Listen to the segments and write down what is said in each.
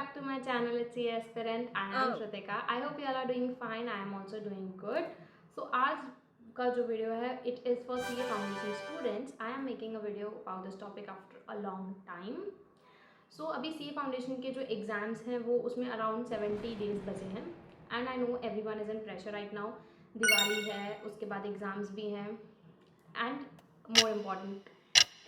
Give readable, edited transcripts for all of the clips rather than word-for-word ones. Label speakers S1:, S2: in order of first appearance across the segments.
S1: back to my channel. It's C Aspirant. I am Shrutika. I hope you all are doing fine. I am also doing good. So आज का जो video है it is for CA Foundation students. I am making a video about this topic after a long time. So अभी CA Foundation के जो exams हैं वो उसमें अराउंड 70 डेज बचे हैं and I know everyone is in pressure right now. Diwali है, उसके बाद एग्ज़ाम्स भी हैं एंड मोर इम्पॉर्टेंट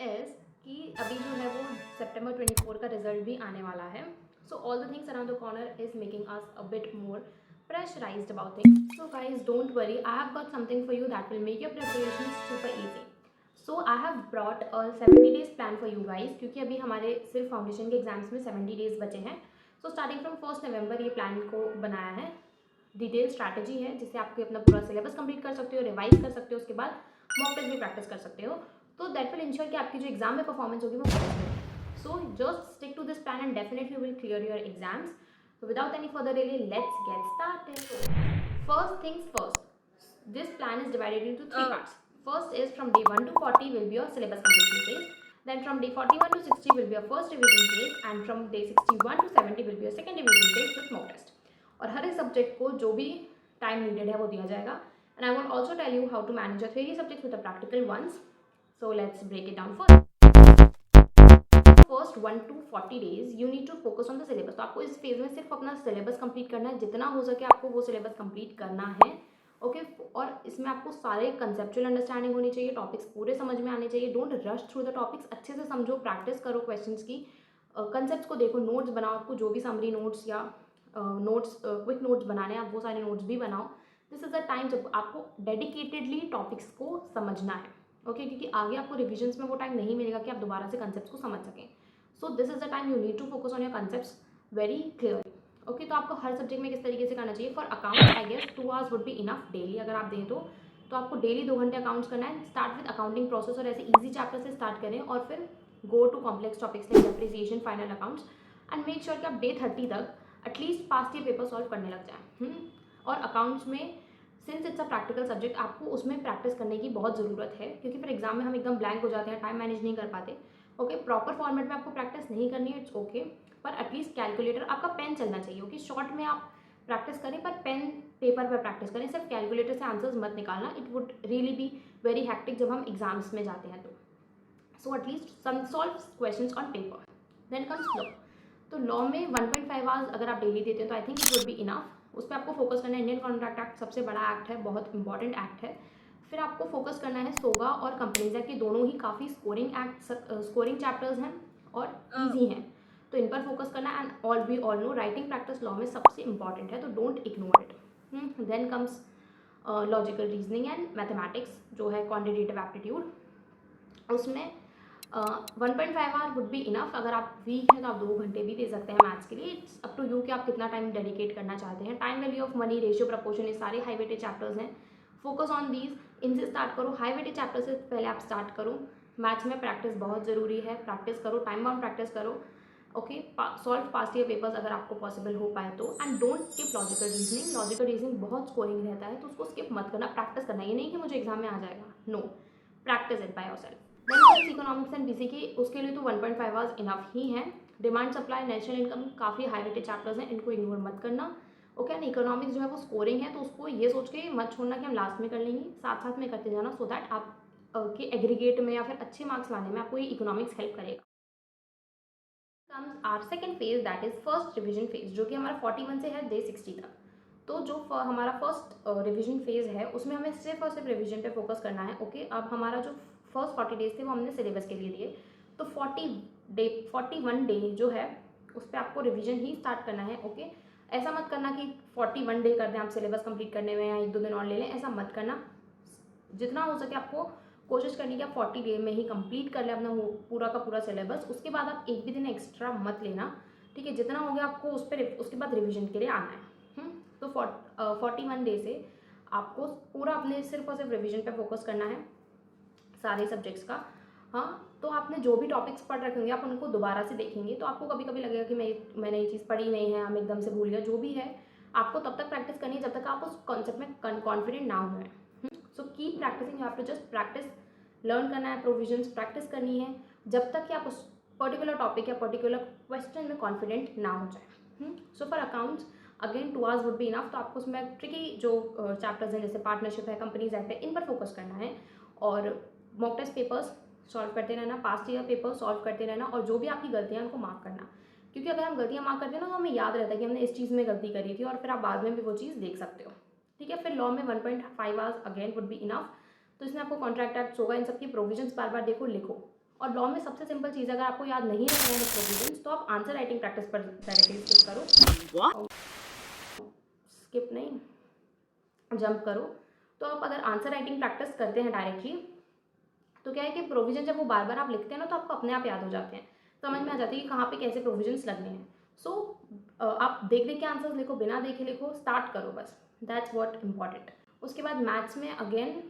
S1: इज़ कि अभी जो है वो सितंबर 24 का रिजल्ट भी आने वाला है. So all the things around the corner is making us a bit more pressurized about things. So guys, don't worry, I have got something for you that will make your preparation super easy. So I have brought a 70 days plan for you guys, क्योंकि अभी हमारे सिर्फ foundation के exams में 70 days बचे हैं. So starting from 1 नवंबर ये plan को बनाया है. डिटेल स्ट्रैटेजी है जिससे आप अपना पूरा सिलेबस कंप्लीट कर सकते हो, रिवाइज कर सकते हो, उसके बाद मॉक टेस्ट भी प्रैक्टिस कर सकते हो. तो दैट विल इंश्योर कि आपकी जो एग्जाम में परफॉर्मेंस होगी वो बेस्ट होगी. So just stick to this plan and definitely will clear your exams. So without any further delay, let's get started. First things first, this plan is divided into 3 parts. First is from day 1 to 40 will be your syllabus completion phase. Then from day 41 to 60 will be your first revision phase, and from day 61 to 70 will be your second revision phase with mock test. और हर एक subject को जो भी time needed है वो दिया जाएगा. And I will also tell you how to manage your theory subjects with the practical ones. So let's break it down first. First 1 to 40 days you need to focus on the syllabus. तो आपको इस phase में सिर्फ अपना syllabus complete करना है, जितना हो सके आपको वो सिलेबस कंप्लीट करना है. ओके और इसमें आपको सारे कंसेप्चुअल अंडरस्टैंडिंग होनी चाहिए, टॉपिक्स पूरे समझ में आने चाहिए. Don't rush through the topics, अच्छे से समझो, प्रैक्टिस करो क्वेश्चंस की, कंसेप्ट्स को देखो, नोट्स बनाओ. आपको जो भी समरी नोट्स या नोट्स क्विक नोट्स बनाने हैं आप वो सारे नोट्स भी बनाओ. दिस इज़ द टाइम जब आपको डेडिकेटेडली टॉपिक्स को समझना है. ओके क्योंकि आगे आपको रिविजन्स में वो टाइम नहीं मिलेगा कि आप दोबारा से कंसेप्ट्स को समझ सकें. So this is the time you need to focus on your concepts very clearly. Okay तो आपको हर सब्जेक्ट में किस तरीके से करना चाहिए. For accounts I guess 2 hours would be enough daily. अगर आप दें तो आपको डेली 2 घंटे अकाउंट्स करना है. स्टार्ट विद अकाउंटिंग प्रोसेस और ऐसे ईजी चैप्टर से स्टार्ट करें और फिर go to complex topics like depreciation, final accounts and make sure कि आप डे 30 तक at least past year paper solve करने लग जाए. और अकाउंट्स में since it's a practical subject आपको उसमें प्रैक्टिस करने की बहुत ज़रूरत है, क्योंकि फिर एग्जाम में हम एकदम ब्लैंक हो जाते हैं, टाइम मैनेज नहीं कर पाते. ओके प्रॉपर फॉर्मेट में आपको प्रैक्टिस नहीं करनी है, इट्स ओके, पर एटलीस्ट कैलकुलेटर आपका पेन चलना चाहिए. ओके शॉर्ट में आप प्रैक्टिस करें पर पेन पेपर पर प्रैक्टिस करें. सिर्फ कैलकुलेटर से आंसर्स मत निकालना, it would really be very hectic जब हम एग्जाम्स में जाते हैं. तो so at least some solve questions on paper. Then comes law. तो लॉ में 1.5 hours अगर आप डेली देते हैं तो I think it would be enough. उस पर आपको फोकस करना है. इंडियन कॉन्ट्रैक्ट एक्ट सबसे बड़ा एक्ट है, बहुत इंपॉर्टेंट एक्ट है. फिर आपको फोकस करना है सोगा और कंपनीज एक्ट, के दोनों ही काफ़ी स्कोरिंग चैप्टर्स हैं और ईजी हैं, तो इन पर फोकस करना है. And all we all know writing practice law में सबसे इंपॉर्टेंट है, तो don't ignore it. Then comes logical reasoning and mathematics जो है क्वान्टिटेटिव एप्टीट्यूड. उसमें 1.5 hour वुड बी इनफ. अगर आप वीक हैं तो आप 2 घंटे भी दे सकते हैं मैथ्स के लिए. इट्स अप टू यू कि आप कितना टाइम डेडिकेट करना चाहते हैं. Time, value of money, ratio, proportion, ये सारे हाई वेटेड चैप्टर्स हैं. फोकस ऑन दीज, इनसे स्टार्ट करो. हाई वेटेड चैप्टर से पहले आप स्टार्ट करो. मैथ्स में प्रैक्टिस बहुत ज़रूरी है, प्रैक्टिस करो, टाइम बाउंड प्रैक्टिस करो. Okay solve past year papers अगर आपको पॉसिबल हो पाए तो. And don't skip logical reasoning. Logical reasoning बहुत स्कोरिंग रहता है, तो उसको स्किप मत करना, प्रैक्टिस करना. ये नहीं कि मुझे एग्जाम में आ जाएगा, no, practice it by yourself. Then economics and BC की, उसके लिए तो 1.5 hours इनफ ही हैं. डिमांड सप्लाई, नेशनल इनकम, काफ़ी हाई वेटेड चैप्टर्स हैं, इनको इग्नोर मत करना. ओके एंड इकोनॉमिक्स जो है वो स्कोरिंग है, तो उसको ये सोच के मत छोड़ना कि हम लास्ट में कर लेंगे, साथ साथ में करते जाना, सो दैट आप के एग्रीगेट में या फिर अच्छे मार्क्स लाने में आपको ये इकोनॉमिक्स हेल्प करेगा. Comes our second phase, that is first revision phase, जो कि हमारा 41 से है डे 60 तक. तो जो हमारा फर्स्ट रिविजन फेज है उसमें हमें सिर्फ और सिर्फ रिविजन पे फोकस करना है. ओके अब हमारा जो फर्स्ट 40 डेज थे वो हमने सिलेबस के लिए दिए, तो 41 डे जो है उस पर आपको रिविजन ही स्टार्ट करना है. ओके ऐसा मत करना कि 41 डे कर दें आप सिलेबस कंप्लीट करने में या 1-2 दिन और ले लें, ऐसा मत करना. जितना हो सके आपको कोशिश करनी कि आप 40 डे में ही कंप्लीट कर लें अपना पूरा का पूरा सिलेबस. उसके बाद आप एक भी दिन एक्स्ट्रा मत लेना, ठीक है. जितना हो गया आपको उस पर उसके बाद रिविजन के लिए आना है. तो 41 डे से आपको पूरा अपने सिर्फ और सिर्फ रिविजन पे फोकस करना है सारे सब्जेक्ट्स का. हाँ तो आपने जो भी टॉपिक्स पढ़ रखे होंगे आप उनको दोबारा से देखेंगे, तो आपको कभी कभी लगेगा कि मैंने ये चीज़ पढ़ी नहीं है, हम एकदम से भूल गए. जो भी है आपको तब तक प्रैक्टिस करनी है जब तक आप उस कॉन्सेप्ट में कॉन्फिडेंट ना हो. So keep practising, you have to just practice. Learn करना है, प्रोविजंस प्रैक्टिस करनी है जब तक कि आप उस पर्टिकुलर टॉपिक या पर्टिकुलर क्वेश्चन में कॉन्फिडेंट ना हो जाए. So for accounts again 2 hours would be enough. तो आपको उसमें ट्रिकी जो चैप्टर्स हैं जैसे पार्टनरशिप है, कंपनीज एक्ट है, इन पर फोकस करना है और मॉक टेस्ट पेपर्स सॉल्व करते रहना, पास्ट ईयर पेपर सॉल्व करते रहना और जो भी आपकी गलतियाँ उनको मार्क करना, क्योंकि अगर हम गलतियाँ मार्क करते हैं ना तो हमें याद रहता है कि हमने इस चीज़ में गलती करी थी और फिर आप बाद में भी वो चीज़ देख सकते हो, ठीक है। फिर लॉ में 1.5 hours again would be enough. तो इसमें आपको कॉन्ट्रैक्ट एक्ट होगा, इन सबकी प्रोविजंस बार बार देखो, लिखो। और लॉ में सबसे सिंपल चीज़, अगर आपको याद नहीं रखना है प्रोविजंस तो आप आंसर राइटिंग प्रैक्टिस पर डायरेक्टली स्किप करो, स्किप नहीं जंप करो। तो आप अगर आंसर राइटिंग प्रैक्टिस करते हैं डायरेक्टली तो क्या है कि प्रोविजन जब वो बार बार आप लिखते हैं ना तो आपको अपने आप याद हो जाते हैं, समझ में आ जाती है कि कहाँ पे कैसे प्रोविजंस लगने हैं। सो आप देख देख के आंसर्स लिखो, बिना देखे लिखो, स्टार्ट करो बस, दैट्स व्हाट इम्पॉर्टेंट। उसके बाद मैथ्स में अगेन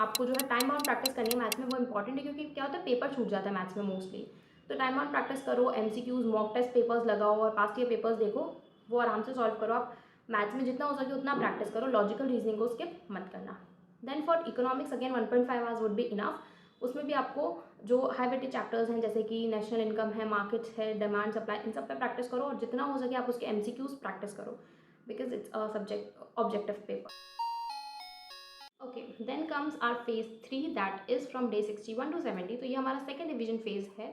S1: आपको जो है टाइम बाउंड प्रैक्टिस करनी है मैथ्स में, वो इंपॉर्टेंट है क्योंकि क्या होता है पेपर छूट जाता है मैथ्स में मोस्टली। तो टाइम बाउंड प्रैक्टिस करो, MCQs मॉक टेस्ट पेपर्स लगाओ और पास्ट ईयर पेपर्स देखो, वो आराम से सॉल्व करो। आप मैथ्स में जितना हो सके उतना प्रैक्टिस करो, लॉजिकल रीजनिंग को स्किप मत करना। Then for economics again 1.5 hours would be enough. उसमें भी आपको जो हाई वेटेज चैप्टर्स हैं जैसे कि नेशनल इनकम है, मार्केट्स है, डिमांड सप्लाई, इन सब पे प्रैक्टिस करो और जितना हो सके आप उसके MCQs प्रैक्टिस करो because it's a subject objective paper. Okay, then comes our phase 3 that is from day 61 to 70। तो ये हमारा सेकेंड रिविजन फेज है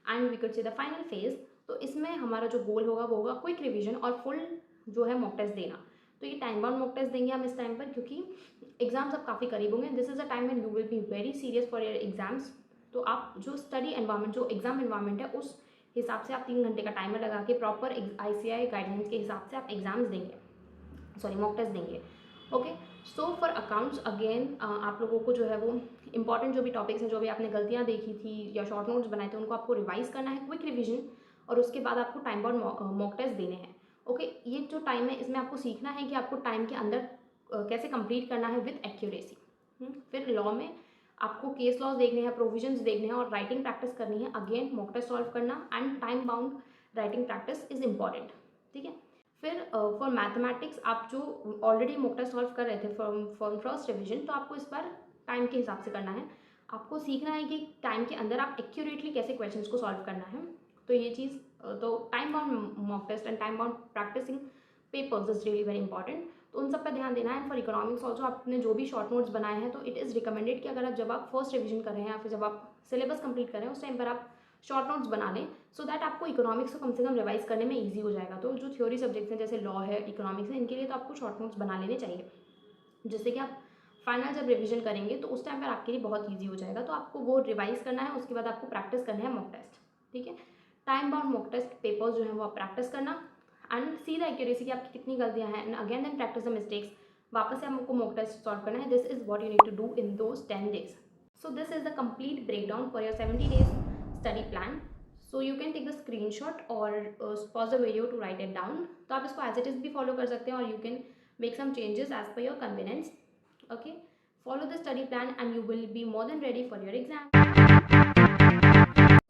S1: and we could see the final phase. तो इसमें हमारा जो गोल होगा वो होगा क्विक रिविजन और फुल जो है मॉक टेस्ट देना। तो ये टाइम बाउंड मॉक टेस्ट देंगे हम इस टाइम पर क्योंकि एग्जाम्स अब काफ़ी करीब होंगे। This is a time when you will be very serious for your exams. तो आप जो स्टडी एनवायरनमेंट, जो एग्जाम एनवायरनमेंट है उस हिसाब से आप 3 घंटे का टाइमर लगा के प्रॉपर ICAI गाइडलाइंस के हिसाब से आप एग्जाम्स देंगे, सॉरी मॉक टेस्ट देंगे। Okay, so for accounts again आप लोगों को जो है वो इंपॉर्टेंट जो भी टॉपिक्स हैं, जो भी आपने गलतियाँ देखी थी या शॉर्ट नोट्स बनाए थे, उनको आपको रिवाइज करना है, क्विक रिविजन, और उसके बाद आपको टाइम बाउंड मॉक टेस्ट देने हैं। ओके, ये जो टाइम है इसमें आपको सीखना है कि आपको टाइम के अंदर कैसे कंप्लीट करना है विद एक्यूरेसी। फिर लॉ में आपको केस लॉज देखने हैं, प्रोविजंस देखने हैं और राइटिंग प्रैक्टिस करनी है। अगेन मॉक टेस्ट सॉल्व करना and time bound writing practice is important, ठीक है। फिर फॉर मैथमेटिक्स आप जो ऑलरेडी मॉक टेस्ट सॉल्व कर रहे थे फॉर फर्स्ट रिविजन, तो आपको इस बार टाइम के हिसाब से करना है। आपको सीखना है कि टाइम के अंदर आप एक्यूरेटली कैसे क्वेश्चंस को सॉल्व करना है। तो ये चीज़ तो time bound mock test and time bound practising papers is really very important, तो उन सब पर ध्यान देना है। फॉर इकोनॉमिक्स ऑल्सो आपने जो भी शॉर्ट नोट्स बनाए हैं तो इट इज़ रिकमेंडेड कि अगर आप जब आप फर्स्ट रिविजन कर रहे हैं या फिर जब आप सिलेबस कंप्लीट कर रहे हैं उस टाइम पर आप शॉर्ट नोट्स बना लें, सो दैट आपको इकोनॉमिक्स को कम से कम रिवाइज करने में ईजी हो जाएगा। तो जो थ्योरी सब्जेक्ट्स हैं जैसे लॉ है, इकोनॉमिक्स है, इनके लिए तो आपको शॉर्ट नोट्स बना लेने चाहिए, जिससे कि आप फाइनल जब रिवीजन करेंगे तो उस टाइम पर आपके लिए बहुत ईजी हो जाएगा। तो आपको वो रिवाइज करना है, उसके बाद आपको प्रैक्टिस करना है मॉक टेस्ट, ठीक है। Time bound mock test papers जो है वो आप प्रैक्टिस करना एंड सी द एक्यूरेसी की आपकी कितनी गलतियाँ हैं and again then practice the mistakes. वापस से आपको मॉक टेस्ट सॉल्व करना है। This is what you need to do in those 10 days। So this is the complete breakdown for your 70 days study plan. So you can take the screenshot और pause the video to write it down. तो आप इसको as it is भी follow कर सकते हैं और you can make some changes as per your convenience. Okay, follow the study plan and you will be more than ready for your exam.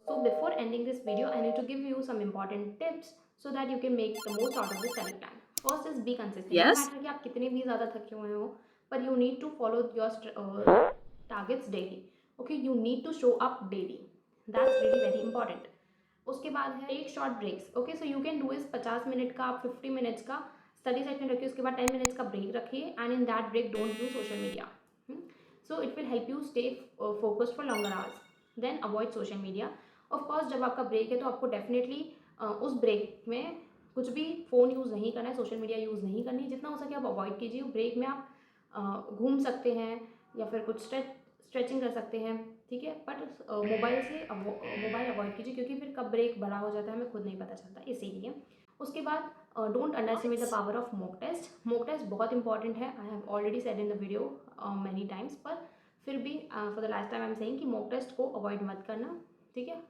S1: So before ending this video, I need to give you some important tips so that you can make the most out of the study plan. First is be consistent.
S2: Yes.
S1: No matter कि आप कितने भी ज़्यादा थके हुए हो, but you need to follow your targets daily. Okay, you need to show up daily. That's really very important. उसके बाद है take short breaks. Okay, so you can do is 50 minute का, 50 मिनट्स का स्टडी सेशन रखिए, उसके बाद 10 minutes का break रखिए and in that break don't use social media. So it will help you stay focused for longer hours. Then avoid social media. Of course जब आपका break है तो आपको डेफिनेटली उस ब्रेक में कुछ भी फ़ोन यूज़ नहीं करना है, सोशल मीडिया यूज़ नहीं करनी है, जितना हो सके आप अवॉइड कीजिए। ब्रेक में आप घूम सकते हैं या फिर कुछ स्ट्रेचिंग कर सकते हैं, ठीक है, बट मोबाइल अवॉइड कीजिए क्योंकि फिर कब ब्रेक बड़ा हो जाता है हमें खुद नहीं पता चलता, इसीलिए। उसके बाद don't underestimate the power of mock test. Mock test बहुत इंपॉर्टेंट है, I have already said in the video many times, पर फिर भी for the last time I am saying कि मॉक टेस्ट को अवॉइड मत करना, ठीक है।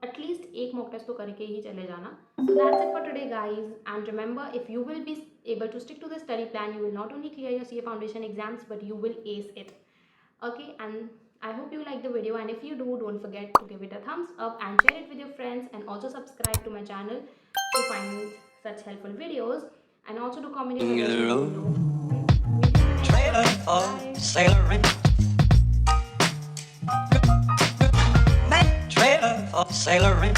S1: एटलीस्ट एक मॉक टेस्ट तो करके ही चले जाना। So that's it for today guys and remember if you will be able to stick to the study plan, you will not only clear your CA foundation exams but you will ace it. Okay, and I hope you like the video, and if you do, don't forget to give it a thumbs up and share it with your friends, and also subscribe to my channel to find such helpful videos, and also to comment your suggestions below.
S2: Trailer of sailoring. Trailer of sailoring.